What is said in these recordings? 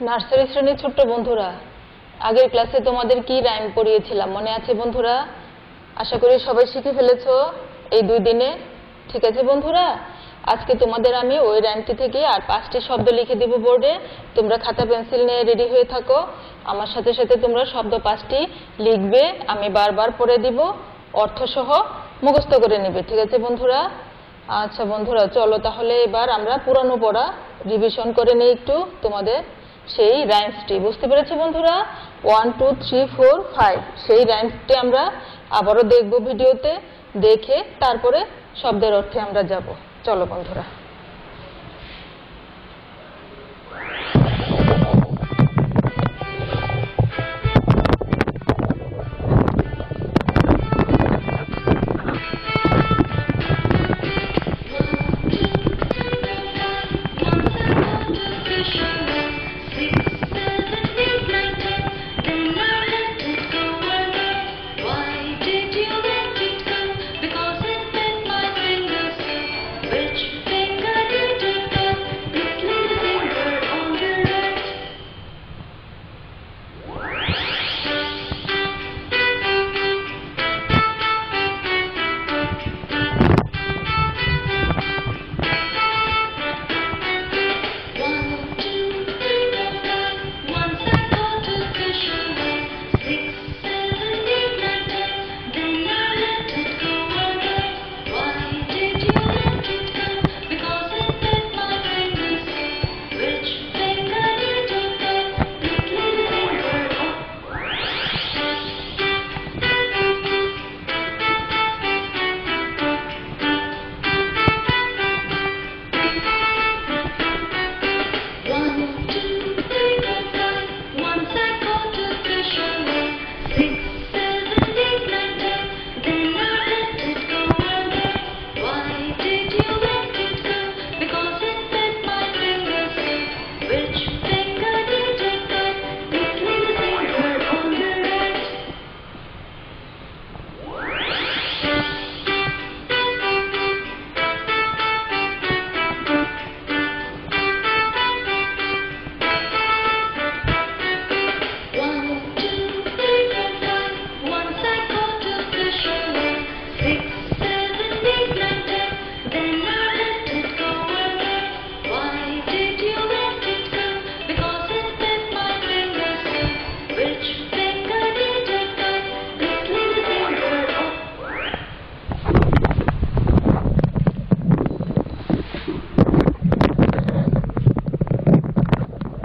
Nursery শ্রেণীর ছোট্ট বন্ধুরা, আগের ক্লাসে তোমাদের কি রাইম পড়িয়েছিলাম মনে আছে বন্ধুরা? আশা করি সবাই শিখে ফেলেছো এই 2 দিনে। ঠিক আছে বন্ধুরা, আজকে তোমাদের আমি ওই রাইমটি থেকে আর 5টি শব্দ লিখে দেব বোর্ডে। তোমরা খাতা পেন্সিল নিয়ে রেডি হয়ে থাকো। আমার সাথে সাথে তোমরা শব্দ 5টি লিখবে, আমি বারবার পড়ে দিব, অর্থ সহ মুখস্থ করে নেবে। ঠিক আছে বন্ধুরা? আচ্ছা বন্ধুরা, চলো তাহলে এবার আমরা পুরানো পড়া রিভিশন করে নিই একটু তোমাদের সেই রাইমসটি। বুঝতে পেরেছো বন্ধুরা? 1 2 3 4 5 সেই রাইমসটি আমরা আবারও দেখব ভিডিওতে, দেখে তারপরে শব্দের অর্থে আমরা যাব। চলো বন্ধুরা।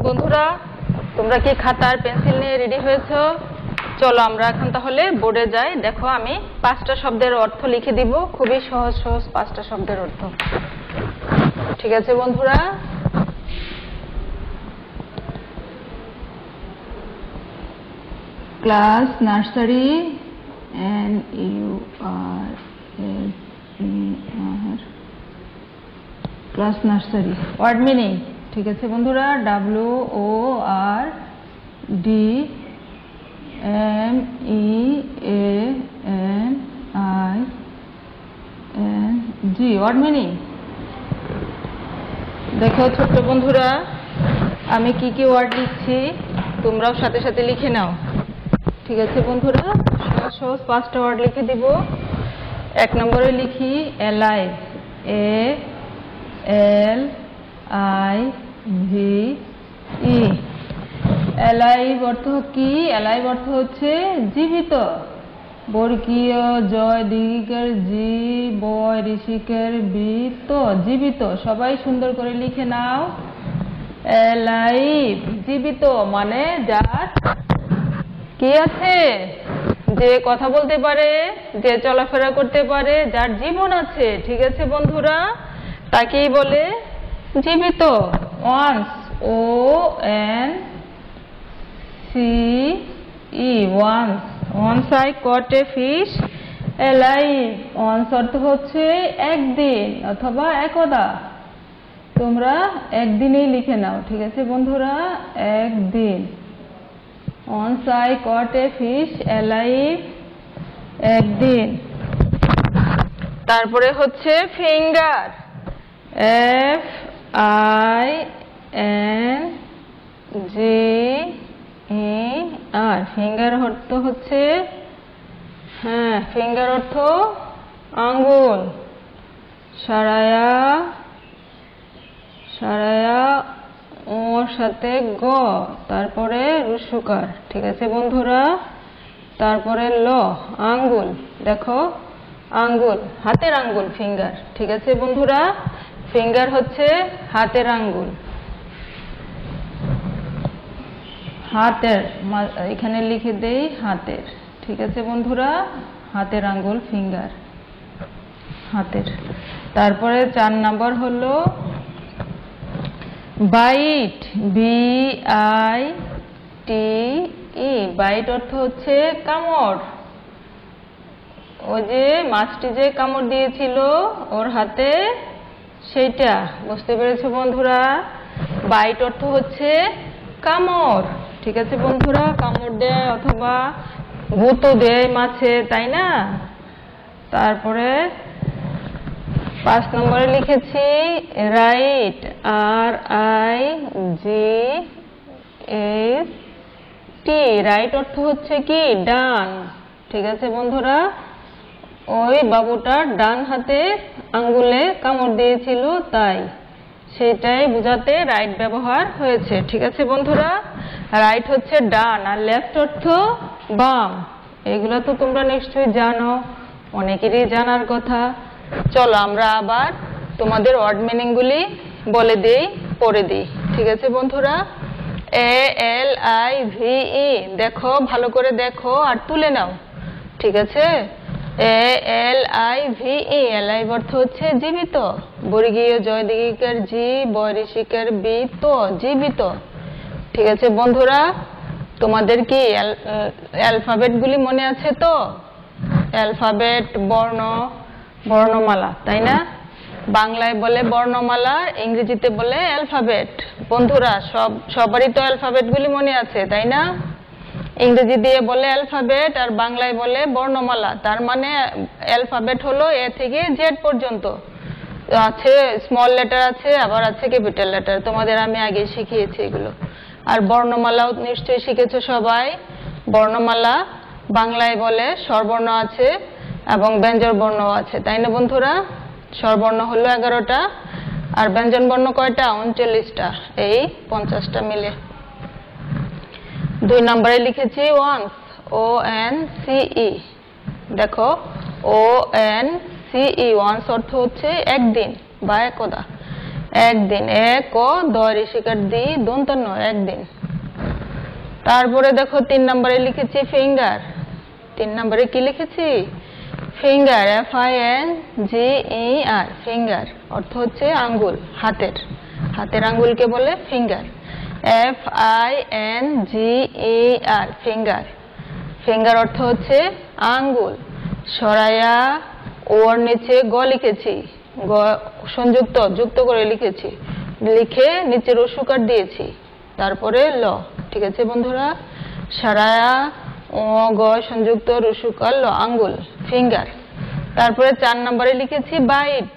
বন্ধুরা, তোমরা কি খাতা আর পেন্সিল নিয়ে রেডি হয়েছো? চলো আমরা এখন তাহলে বোর্ডে যাই। দেখো আমি 5টা শব্দের অর্থ লিখে দিব, খুবই সহজ সহজ 5টা শব্দের অর্থ। ঠিক আছে বন্ধুরা? Class nursery NURSER class nursery word meaning. ঠিক আছে বন্ধুরা? WORDMEANING word meaning. দেখো ছোট্ট বন্ধুরা, আমি কি কি ওয়ার্ড লিখছি তোমরাও সাথে সাথে লিখে নাও। ঠিক আছে বন্ধুরা? সহজ সহজ 5টা ওয়ার্ড লিখে দিব। 1 নম্বরে লিখি অ্যালাইভ, ALIVE। অ্যালাইভ অর্থ কি? অ্যালাইভ অর্থ হচ্ছে জীবিত। বর্গীয় জয় দীর্ঘিকার জি, বয় ঋষিকের বৃত্ত, জীবিত। সবাই সুন্দর করে লিখে নাও। অ্যালাইভ জীবিত মানে যার কি আছে? যে কথা বলতে পারে, যে চলাফেরা করতে পারে, যার জীবন আছে। ঠিক আছে বন্ধুরা? তাকেই বলে জীবিত। Once, ONCE once. Once I caught a fish alive. Once অর্থ হচ্ছে একদিন অথবা একদা। তোমরা একদিনেই লিখে নাও। ঠিক আছে বন্ধুরা? একদিন। Once I caught a fish alive, একদিন। তারপরে হচ্ছে ফিঙ্গার, FINGER জি ই আর ফিঙ্গার অর্থ হচ্ছে হ্যাঁ ফিঙ্গার অর্থ আঙ্গুল সারায়া সারায়া ওর সাথে গ তারপরে রুসুকার ঠিক আছে বন্ধুরা তারপরে ল আঙ্গুল দেখো আঙ্গুল হাতের আঙ্গুল ফিঙ্গার ঠিক আছে বন্ধুরা ফিঙ্গার হচ্ছে হাতের আঙ্গুল হাতের এখানে লিখে দেই হাতের ঠিক আছে বন্ধুরা হাতের আঙ্গুল ফিঙ্গার হাতের তারপরে 4 নাম্বার হলো bite B I T E bite অর্থ হচ্ছে কামড় ওই যে মাছটি যে কামড় দিয়েছিল ওর হাতে সেইটা বুঝতে পেরেছো বন্ধুরা বাইট অর্থ হচ্ছে কামড় ঠিক আছে বন্ধুরা কামড় দেয় অথবা গুঁতো দেয় মাছে তাই না তারপরে 5 নম্বরে লিখেছি right R I G S T right অর্থ হচ্ছে কি ডান ঠিক আছে বন্ধুরা ওই বাবুটার ডান হাতে আঙ্গুলে কামড় দিয়েছিল তাই সেটাই বোঝাতে রাইট ব্যবহার হয়েছে ঠিক আছে বন্ধুরা রাইট হচ্ছে ডান আর লেফট অর্থ বাম এগুলো তো তোমরা নিশ্চয়ই জানো অনেকেরই জানার কথা চলো আমরা আবার তোমাদের ওয়ার্ড মিনিং গুলি বলে দেই পড়ে দিই ঠিক আছে বন্ধুরা এ এল আই ভি ই দেখো ভালো করে দেখো আর তুলে নাও ঠিক আছে এ এল আই ভি ই এলাই অর্থ হচ্ছে জীবিত বর্গীয় জয় দিগিকার জি বয়রিশিকার বি তো জীবিত ঠিক আছে বন্ধুরা তোমাদের কি অ্যালফাবেট গুলি মনে আছে তো অ্যালফাবেট বর্ণ বর্ণমালা তাই না বাংলায় বলে বর্ণমালা ইংরেজিতে বলে অ্যালফাবেট বন্ধুরা সবারই তো অ্যালফাবেট গুলি মনে আছে তাই না ইংরেজি দিয়ে বলে অ্যালফাবেট আর বাংলায় বলে বর্ণমালা তার মানে অ্যালফাবেট হলো এ থেকে জেড পর্যন্ত আছে স্মল লেটার আছে আবার আছে ক্যাপিটাল লেটার তোমাদের আমি আগে শিখিয়েছি এগুলো আর বর্ণমালাও নিশ্চয়ই শিখেছো সবাই বর্ণমালা বাংলায় বলে স্বরবর্ণ আছে এবং ব্যঞ্জন বর্ণও আছে তাই না বন্ধুরা স্বরবর্ণ হলো 11টা আর ব্যঞ্জন বর্ণ কয়টা 39টা এই 50টা মিলে 2 নম্বরে লিখেছি once O N C E দেখো O N C E once অর্থ হচ্ছে একদিন বা একদা একদিন এক ও দয়রিশিকার দি দন্তন্য একদিন তারপরে দেখো 3 নম্বরে লিখেছি ফিঙ্গার 3 নম্বরে কি লিখেছি finger F I N G E R finger অর্থ হচ্ছে আঙ্গুল হাতের হাতের আঙ্গুলকে বলে finger F I N G E R finger finger অর্থ হচ্ছে আঙ্গুল সরায়া ওর নিচে গ লিখেছি গ সংযুক্ত যুক্ত করে লিখেছি লিখে নিচে রসুকার দিয়েছি তারপরে ল ঠিক আছে বন্ধুরা সারায়া ও গ সংযুক্ত রসুকার ল আঙ্গুল ফিঙ্গার তারপরে 4 নম্বরে লিখেছি বাইট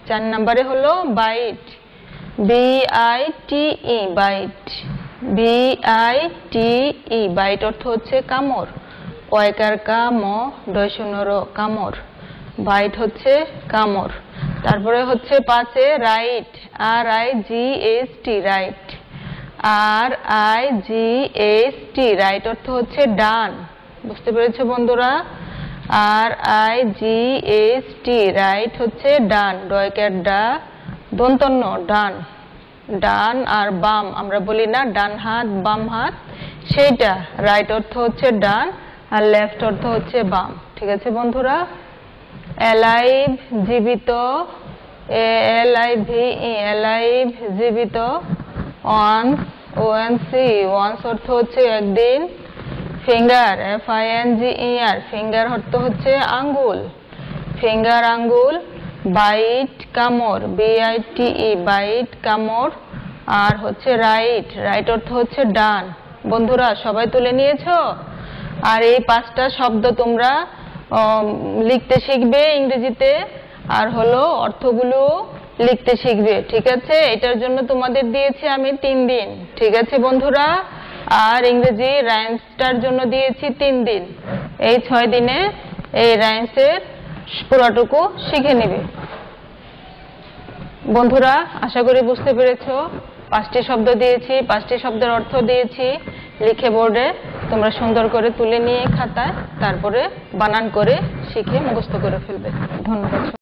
4 নম্বরে হলো bite B I T E bite B I T E bite অর্থ হচ্ছে কামড় কয়কার কা ম ডয়শূন্যর কামড় বাইট হচ্ছে কামড় তারপরে হচ্ছে 5 right R I G S T right R I G S T right অর্থ হচ্ছে ডান বুঝতে পেরেছো বন্ধুরা R I G S T right হচ্ছে ডান ডয়কার ডা দন্তন্য ডান ডান আর বাম আমরা বলি না ডান হাত বাম হাত সেইটা রাইট অর্থ হচ্ছে ডান আর লেফট অর্থ হচ্ছে বাম ঠিক আছে বন্ধুরা অ্যালাইভ জীবিত A L I V E alive জীবিত once O N C once অর্থ হচ্ছে একদিন finger F I N G E R finger অর্থ হচ্ছে আঙ্গুল ফিঙ্গার আঙ্গুল বাইট কামড় B I T E bite কামড় আর হচ্ছে রাইট রাইট অর্থ হচ্ছে ডান বন্ধুরা সবাই তুলে নিয়েছো আর এই 5টা শব্দ তোমরা লিখতে শিখবে ইংরেজিতে আর হলো অর্থগুলো লিখতে শিখবে, ঠিক আছে? এটার জন্য তোমাদের দিয়েছি আমি 3 দিন, ঠিক আছে বন্ধুরা? আর ইংরেজি রাইমসটার জন্য দিয়েছি 3 দিন। এই 6 দিনে এই রাইমসের পুরোটুকু শিখে নেবে। বন্ধুরা, আশা করি বুঝতে পেরেছো। 5টি শব্দ দিয়েছি, 5টি শব্দের অর্থ দিয়েছি, লিখে বোর্ডে তোমরা সুন্দর করে তুলে নিয়ে খাতায়, তারপরে বানান করে শিখে মুখস্থ করে ফেলবে। ধন্যবাদ।